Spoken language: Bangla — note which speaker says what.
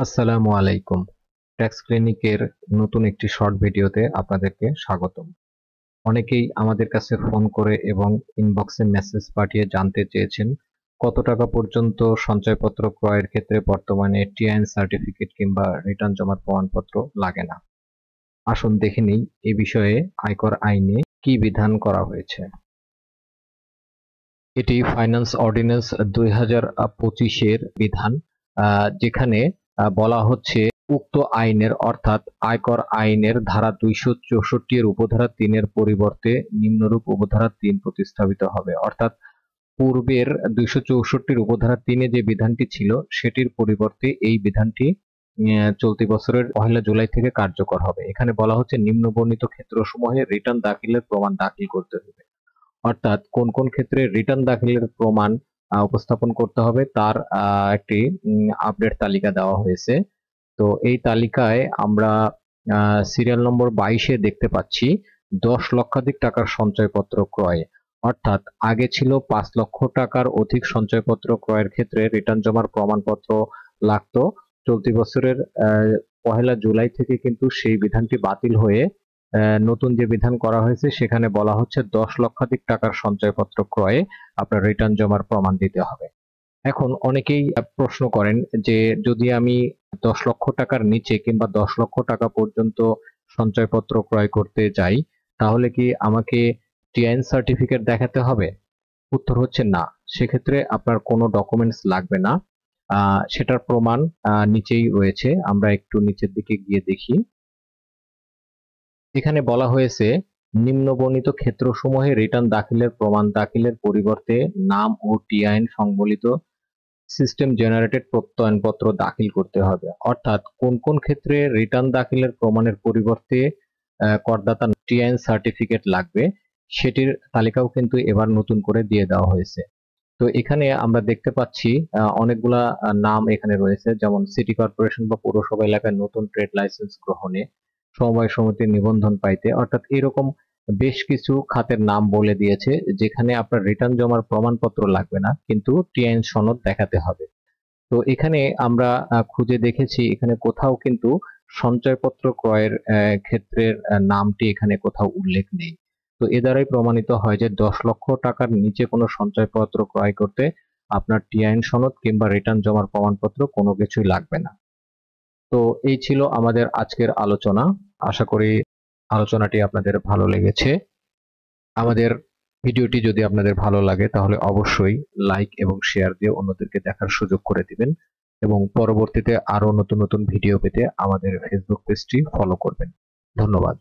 Speaker 1: আসসালামু আলাইকুম। ট্যাক্স ক্লিনিকের নতুন একটি শর্ট ভিডিওতে আপনাদেরকে স্বাগতম। অনেকেই আমাদের কাছে ফোন করে এবং ইনবক্সে মেসেজ পাঠিয়ে জানতে চেয়েছেন কত টাকা পর্যন্ত সঞ্চয়পত্র ক্রয়ের ক্ষেত্রে বর্তমানে টিআইএন সার্টিফিকেট কিংবা রিটার্ন জমার প্রমাণপত্র লাগে না। আসুন দেখে নিই এ বিষয়ে আয়কর আইনে কি বিধান করা হয়েছে। এটি ফাইন্যান্স অর্ডিন্যান্স 2025-এর বিধান, যেখানে বলা হচ্ছে উক্ত আইনের অর্থাৎ আয়কর আইনের ধারা 264 এর উপধারা 3 এর পরিবর্তে নিম্নরূপ উপধারা 3 প্রতিস্থাপিত হবে। অর্থাৎ পূর্বের 264 উপধারা 3 এ যে বিধানটি ছিল সেটির পরিবর্তে এই বিধানটি চলতি বছরের 1 জুলাই থেকে কার্যকর হবে। এখানে বলা হচ্ছে নিম্ন বর্ণিত ক্ষেত্রসমূহে রিটার্ন দাখিলের প্রমাণ দাখিল করতে হবে। অর্থাৎ কোন কোন ক্ষেত্রে রিটার্ন দাখিলের প্রমাণ উপস্থাপন করতে হবে তার একটি আপডেট তালিকা দেওয়া হয়েছে। তো এই তালিকায় আমরা সিরিয়াল নম্বর 22-এ দেখতে পাচ্ছি 10 লক্ষাধিক টাকার সঞ্চয়পত্র ক্রয়। অর্থাৎ আগে ছিল 5 লক্ষ টাকার অধিক সঞ্চয়পত্র ক্রয়ের ক্ষেত্রে রিটার্ন জমার প্রমাণপত্র লাগতো। চলতি বছরের 1 জুলাই থেকে কিন্তু সেই বিধানটি বাতিল হয়ে নতুন যে বিধান করা হয়েছে সেখানে বলা হচ্ছে 10 লক্ষাধিক টাকার সঞ্চয়পত্র ক্রয়ে আপনার রিটার্ন জমার প্রমাণ দিতে হবে। এখন অনেকেই প্রশ্ন করেন যে যদি আমি 10 লক্ষ টাকার নিচে কিংবা 10 লক্ষ টাকা পর্যন্ত সঞ্চয়পত্র ক্রয় করতে যাই তাহলে কি আমাকে টিআইএন সার্টিফিকেট দেখাতে হবে? উত্তর হচ্ছে না। সেক্ষেত্রে আপনার কোনো ডকুমেন্টস লাগবে না। সেটার প্রমাণ নিচেই রয়েছে। আমরা একটু নিচের দিকে গিয়ে দেখি। এখানে বলা হয়েছে নিম্ন বর্ণিত ক্ষেত্রসমূহে রিটার্ন দাখিলের প্রমাণ দাখিলের পরিবর্তে নাম ও টিআইএন সংবলিত সিস্টেম জেনারেটেড প্রত্যয়নপত্র দাখিল করতে হবে। অর্থাৎ কোন কোন ক্ষেত্রে রিটার্ন দাখিলের প্রমাণের পরিবর্তে করদাতা টিআইএন সার্টিফিকেট লাগবে সেটির তালিকাও কিন্তু এবার নতুন করে দিয়ে দেওয়া হয়েছে। তো এখানে আমরা দেখতে পাচ্ছি অনেকগুলা নাম এখানে রয়েছে, যেমন সিটি কর্পোরেশন বা পৌরসভা এলাকায় নতুন ট্রেড লাইসেন্স গ্রহণে, সমবায় সমিতির নিবন্ধন পাইতে, অর্থাৎ এরকম বেশ কিছু খাতের নাম বলে দিয়েছে যেখানে আপনার রিটার্ন জমার প্রমাণপত্র লাগবে না, কিন্তু টিআইএন সনদ দেখাতে হবে। তো এখানে আমরা খুঁজে দেখেছি এখানে কোথাও কিন্তু সঞ্চয়পত্র ক্রয়ের ক্ষেত্রের নামটি এখানে কোথাও উল্লেখ নেই। তো এ দ্বারাই প্রমাণিত হয় যে 10 লক্ষ টাকার নিচে কোনো সঞ্চয়পত্র ক্রয় করতে আপনার টিআইএন সনদ কিংবা রিটার্ন জমার প্রমাণপত্র কোনো কিছুই লাগবে না। তো এই ছিল আমাদের আজকের আলোচনা। আশা করি আলোচনাটি আপনাদের ভালো লেগেছে। আমাদের ভিডিওটি যদি আপনাদের ভালো লাগে তাহলে অবশ্যই লাইক এবং শেয়ার দিয়ে অন্যদেরকে দেখার সুযোগ করে দিবেন এবং পরবর্তীতে আরো নতুন নতুন ভিডিও পেতে আমাদের ফেসবুক পেজটি ফলো করবেন। ধন্যবাদ।